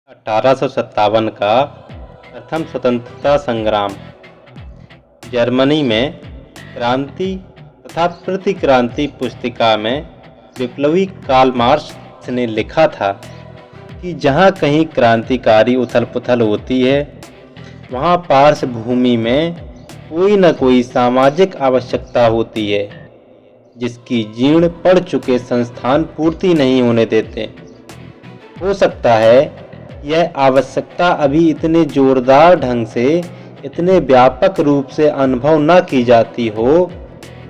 1857 का प्रथम स्वतंत्रता संग्राम। जर्मनी में क्रांति तथा प्रतिक्रांति पुस्तिका में विप्लवी कार्ल मार्क्स ने लिखा था कि जहाँ कहीं क्रांतिकारी उथल पुथल होती है वहाँ पार्श्वभूमि में कोई न कोई सामाजिक आवश्यकता होती है जिसकी जीर्ण पड़ चुके संस्थान पूर्ति नहीं होने देते। हो सकता है यह आवश्यकता अभी इतने जोरदार ढंग से, इतने व्यापक रूप से अनुभव न की जाती हो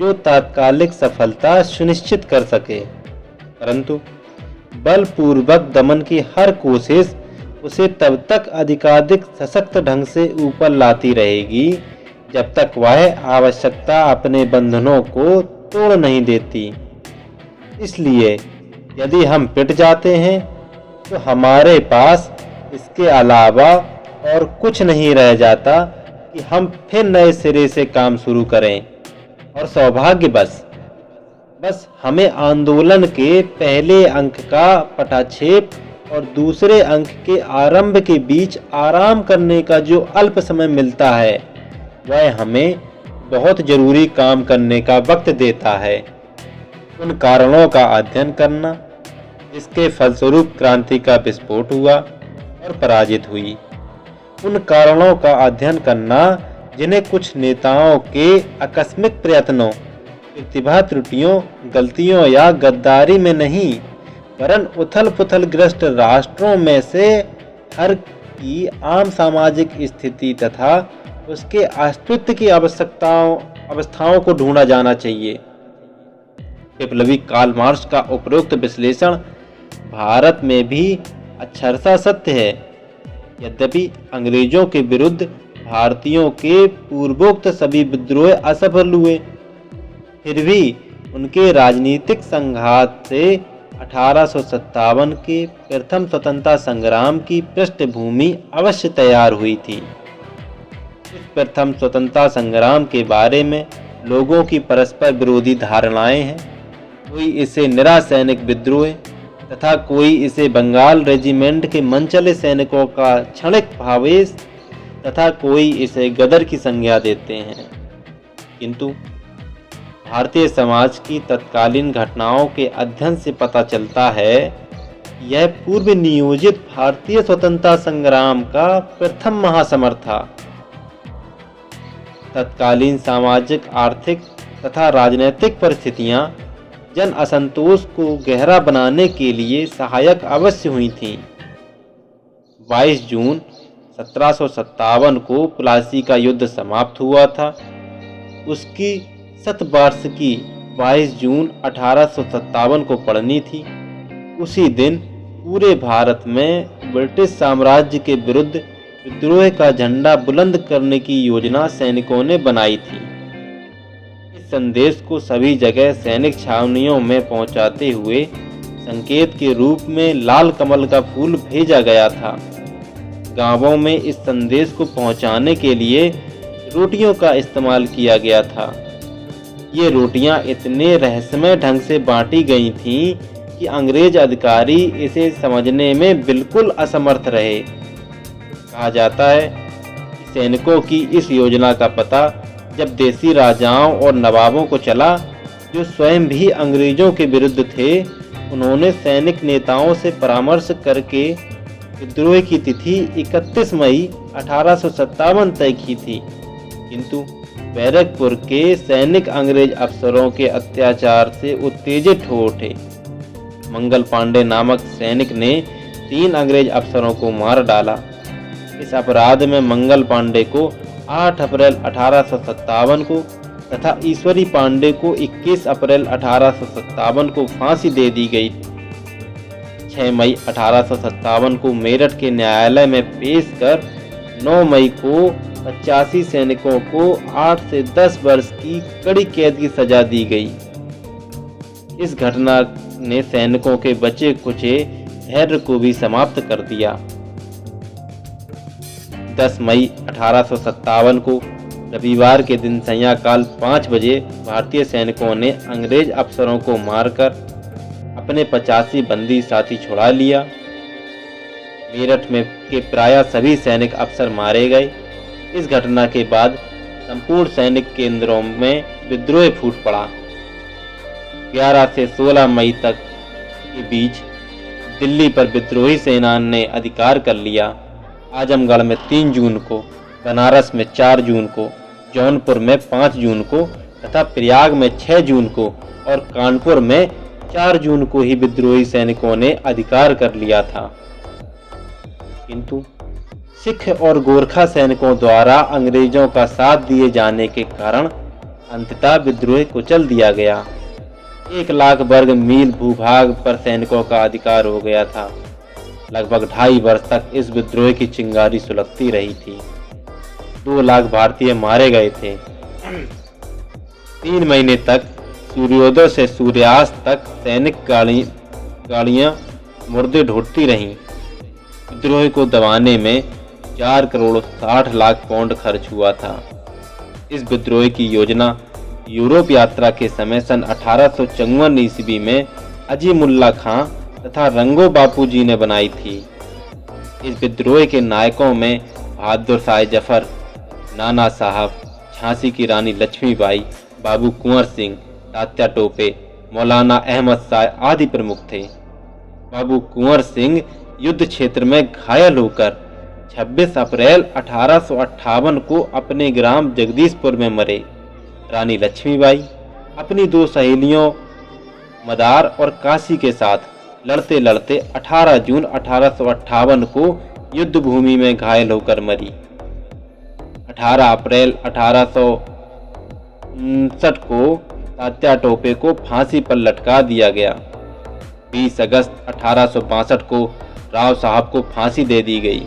जो तात्कालिक सफलता सुनिश्चित कर सके, परंतु बलपूर्वक दमन की हर कोशिश उसे तब तक अधिकाधिक सशक्त ढंग से ऊपर लाती रहेगी जब तक वह आवश्यकता अपने बंधनों को तोड़ नहीं देती। इसलिए यदि हम पिट जाते हैं तो हमारे पास इसके अलावा और कुछ नहीं रह जाता कि हम फिर नए सिरे से काम शुरू करें। और सौभाग्यवश बस हमें आंदोलन के पहले अंक का पटाक्षेप और दूसरे अंक के आरंभ के बीच आराम करने का जो अल्प समय मिलता है वह हमें बहुत जरूरी काम करने का वक्त देता है। उन कारणों का अध्ययन करना जिसके फलस्वरूप क्रांति का विस्फोट हुआ और पराजित हुई। उन कारणों का अध्ययन करना जिन्हें कुछ नेताओं के आकस्मिक प्रयत्नों, प्रतिभा त्रुटियों, गलतियों या गद्दारी में नहीं वरन उथल पुथल ग्रस्त राष्ट्रों में से हर की आम सामाजिक स्थिति तथा उसके अस्तित्व की अवस्थाओं को ढूंढा जाना चाहिए। विप्लवी कार्ल मार्क्स का उपरोक्त विश्लेषण भारत में भी अक्षरशः सत्य है। यद्यपि अंग्रेजों के विरुद्ध भारतीयों के पूर्वोक्त सभी विद्रोह असफल हुए, फिर भी उनके राजनीतिक संघात से 1857 के प्रथम स्वतंत्रता संग्राम की पृष्ठभूमि अवश्य तैयार हुई थी। इस प्रथम स्वतंत्रता संग्राम के बारे में लोगों की परस्पर विरोधी धारणाएं हैं। कोई इसे निरा सैनिक विद्रोह तथा कोई इसे बंगाल रेजिमेंट के मनचले सैनिकों का क्षणिक भावेश तथा कोई इसे गदर की संज्ञा देते हैं। किंतु भारतीय समाज की तत्कालीन घटनाओं के अध्ययन से पता चलता है यह पूर्व नियोजित भारतीय स्वतंत्रता संग्राम का प्रथम महासमर था। तत्कालीन सामाजिक, आर्थिक तथा राजनीतिक परिस्थितियां जन असंतोष को गहरा बनाने के लिए सहायक अवश्य हुई थीं। 22 जून 1757 को प्लासी का युद्ध समाप्त हुआ था। उसकी शतवार्षिकी 22 जून 1857 को पड़नी थी। उसी दिन पूरे भारत में ब्रिटिश साम्राज्य के विरुद्ध विद्रोह का झंडा बुलंद करने की योजना सैनिकों ने बनाई थी। इस संदेश को सभी जगह सैनिक छावनियों में पहुंचाते हुए संकेत के रूप में लाल कमल का फूल भेजा गया था। गांवों में इस संदेश को पहुंचाने के लिए रोटियों का इस्तेमाल किया गया था। ये रोटियां इतने रहस्यमय ढंग से बांटी गई थीं कि अंग्रेज अधिकारी इसे समझने में बिल्कुल असमर्थ रहे। कहा जाता है कि सैनिकों की इस योजना का पता जब देसी राजाओं और नवाबों को चला जो स्वयं भी अंग्रेजों के विरुद्ध थे, उन्होंने सैनिक नेताओं से परामर्श करके विद्रोह की तिथि 31 मई 1857 तय की थी। किंतु बैरकपुर के सैनिक अंग्रेज अफसरों के अत्याचार से उत्तेजित हो उठे। मंगल पांडे नामक सैनिक ने 3 अंग्रेज अफसरों को मार डाला। इस अपराध में मंगल पांडे को 8 अप्रैल 1857 को तथा ईश्वरी पांडे को 21 अप्रैल 1857 को फांसी दे दी गई। 6 मई 1857 को मेरठ के न्यायालय में पेश कर 9 मई को 85 सैनिकों को 8 से 10 वर्ष की कड़ी कैद की सजा दी गई। इस घटना ने सैनिकों के बचे कुचे धैर्य को भी समाप्त कर दिया। 10 मई 1857 को रविवार के दिन संध्याकाल 5 बजे भारतीय सैनिकों ने अंग्रेज अफसरों को मारकर अपने 85 बंदी साथी छुड़ा लिया। मेरठ में के प्रायः सभी सैनिक अफसर मारे गए। इस घटना के बाद संपूर्ण सैनिक केंद्रों में विद्रोह फूट पड़ा। 11 से 16 मई तक के बीच दिल्ली पर विद्रोही सेना ने अधिकार कर लिया। आजमगढ़ में 3 जून को, बनारस में 4 जून को, जौनपुर में 5 जून को तथा प्रयाग में 6 जून को और कानपुर में 4 जून को ही विद्रोही सैनिकों ने अधिकार कर लिया था। किंतु सिख और गोरखा सैनिकों द्वारा अंग्रेजों का साथ दिए जाने के कारण अंततः विद्रोह कुचल दिया गया। 1 लाख वर्ग मील भूभाग पर सैनिकों का अधिकार हो गया था। लगभग 2.5 वर्ष तक इस विद्रोह की चिंगारी सुलगती रही थी। 2 लाख भारतीय मारे गए थे। 3 महीने तक सूर्योदय से सूर्यास्त तक सैनिक गाड़ियां मुर्दे ढूंढती रहीं। विद्रोह को दबाने में 4 करोड़ 60 लाख पाउंड खर्च हुआ था। इस विद्रोह की योजना यूरोप यात्रा के समय सन 1854 ईस्वी में अजीमुल्ला खां तथा रंगो बापू जी ने बनाई थी। इस विद्रोह के नायकों में बहादुर शाह जफर, नाना साहब, झांसी की रानी लक्ष्मीबाई, बाबू कुंवर सिंह, तात्या टोपे, मौलाना अहमद शाह आदि प्रमुख थे। बाबू कुंवर सिंह युद्ध क्षेत्र में घायल होकर 26 अप्रैल 1858 को अपने ग्राम जगदीशपुर में मरे। रानी लक्ष्मीबाई अपनी 2 सहेलियों मदार और काशी के साथ लड़ते लड़ते 18 जून 1858 को युद्ध भूमि में घायल होकर मरी। 18 अप्रैल 1859 को तात्या टोपे को फांसी पर लटका दिया गया। 20 अगस्त 1862 को राव साहब को फांसी दे दी गई।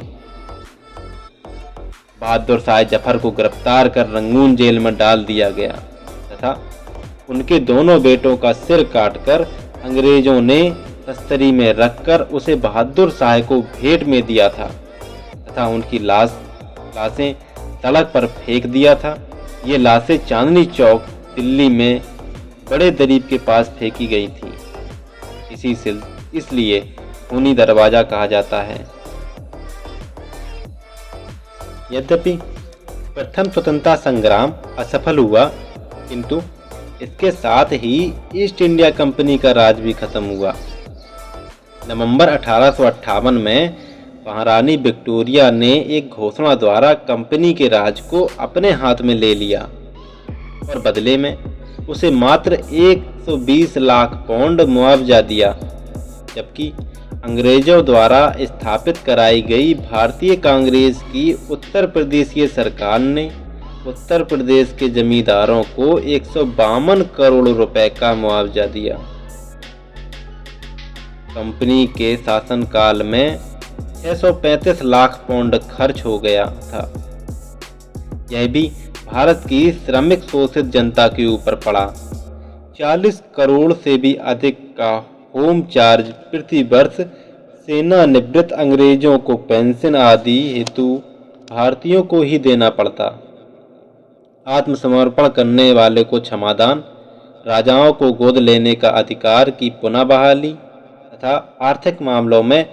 बहादुर शाह जफर को गिरफ्तार कर रंगून जेल में डाल दिया गया तथा उनके दोनों बेटों का सिर काटकर अंग्रेजों ने तस्तरी में रखकर उसे बहादुर शाह को भेंट में दिया था तथा उनकी लाशें सड़क पर फेंक दिया था। ये लाशें चांदनी चौक दिल्ली में बड़े दरीब के पास फेंकी गई थी। इसलिए खूनी दरवाजा कहा जाता है। यद्यपि प्रथम स्वतंत्रता संग्राम असफल हुआ, किंतु इसके साथ ही ईस्ट इंडिया कंपनी का राज भी खत्म हुआ। नवंबर 1858 में महारानी विक्टोरिया ने एक घोषणा द्वारा कंपनी के राज को अपने हाथ में ले लिया और बदले में उसे मात्र 120 लाख पाउंड मुआवजा दिया, जबकि अंग्रेजों द्वारा स्थापित कराई गई भारतीय कांग्रेस की उत्तर प्रदेशीय सरकार ने उत्तर प्रदेश के जमींदारों को 152 करोड़ रुपए का मुआवजा दिया। कंपनी के शासनकाल में 635 लाख पाउंड खर्च हो गया था। यह भी भारत की श्रमिक शोषित जनता के ऊपर पड़ा। 40 करोड़ से भी अधिक का होम चार्ज प्रति वर्ष सेनानिवृत्त अंग्रेजों को पेंशन आदि हेतु भारतीयों को ही देना पड़ता। आत्मसमर्पण करने वाले को क्षमादान, राजाओं को गोद लेने का अधिकार की पुनः बहाली तथा आर्थिक मामलों में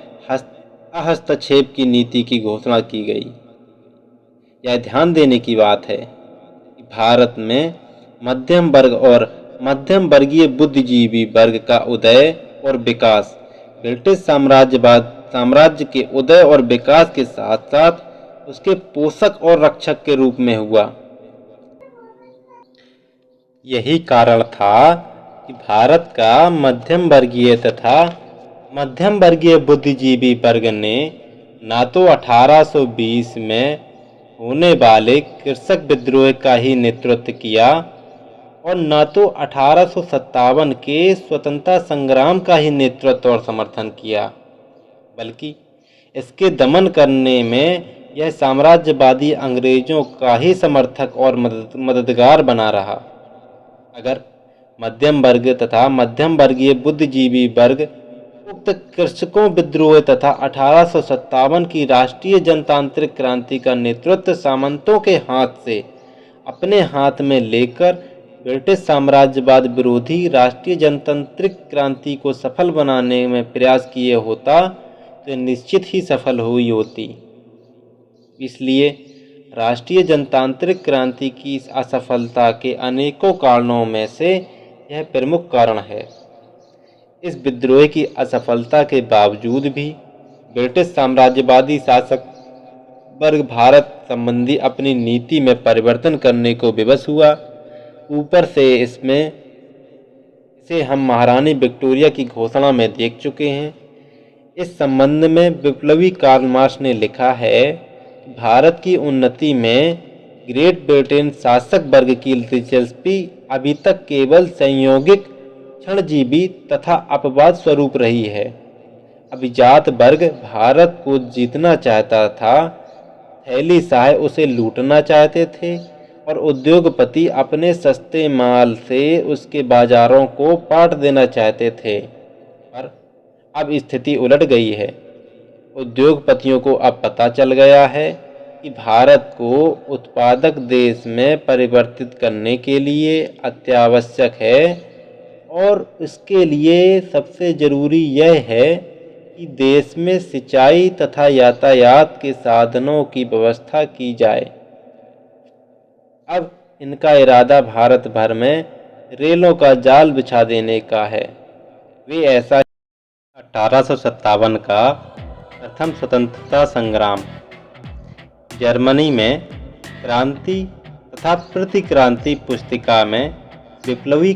हस्तक्षेप की नीति की घोषणा की गई। यह ध्यान देने की बात है कि भारत में मध्यम वर्ग और मध्यम वर्गीय बुद्धिजीवी वर्ग का उदय और विकास ब्रिटिश साम्राज्य के उदय और विकास के साथ साथ उसके पोषक और रक्षक के रूप में हुआ। यही कारण था कि भारत का मध्यम वर्गीय तथा मध्यम वर्गीय बुद्धिजीवी वर्ग ने न तो 1820 में होने वाले कृषक विद्रोह का ही नेतृत्व किया और न तो 1857 के स्वतंत्रता संग्राम का ही नेतृत्व और समर्थन किया, बल्कि इसके दमन करने में यह साम्राज्यवादी अंग्रेजों का ही समर्थक और मददगार बना रहा। अगर मध्यम वर्ग तथा मध्यम वर्गीय बुद्धिजीवी वर्ग उक्त कृषकों विद्रोह तथा 1857 की राष्ट्रीय जनतांत्रिक क्रांति का नेतृत्व सामंतों के हाथ से अपने हाथ में लेकर ब्रिटिश साम्राज्यवाद विरोधी राष्ट्रीय जनतांत्रिक क्रांति को सफल बनाने में प्रयास किए होता, तो निश्चित ही सफल हुई होती। इसलिए राष्ट्रीय जनतांत्रिक क्रांति की इस असफलता के अनेकों कारणों में से यह प्रमुख कारण है। इस विद्रोह की असफलता के बावजूद भी ब्रिटिश साम्राज्यवादी शासक वर्ग भारत संबंधी अपनी नीति में परिवर्तन करने को विवश हुआ। ऊपर से इसे हम महारानी विक्टोरिया की घोषणा में देख चुके हैं। इस संबंध में विप्लवी कार्ल मार्क्स ने लिखा है कि भारत की उन्नति में ग्रेट ब्रिटेन शासक वर्ग की दिलचस्पी अभी तक केवल संयोगिक, क्षणजीवी तथा अपवाद स्वरूप रही है। अभिजात वर्ग भारत को जीतना चाहता था, थैली शाह उसे लूटना चाहते थे और उद्योगपति अपने सस्ते माल से उसके बाजारों को पाट देना चाहते थे। पर अब स्थिति उलट गई है। उद्योगपतियों को अब पता चल गया है कि भारत को उत्पादक देश में परिवर्तित करने के लिए अत्यावश्यक है और इसके लिए सबसे जरूरी यह है कि देश में सिंचाई तथा यातायात के साधनों की व्यवस्था की जाए। अब इनका इरादा भारत भर में रेलों का जाल बिछा देने का है। वे ऐसा 1857 का प्रथम स्वतंत्रता संग्राम जर्मनी में क्रांति तथा प्रतिक्रांति पुस्तिका में विप्लवी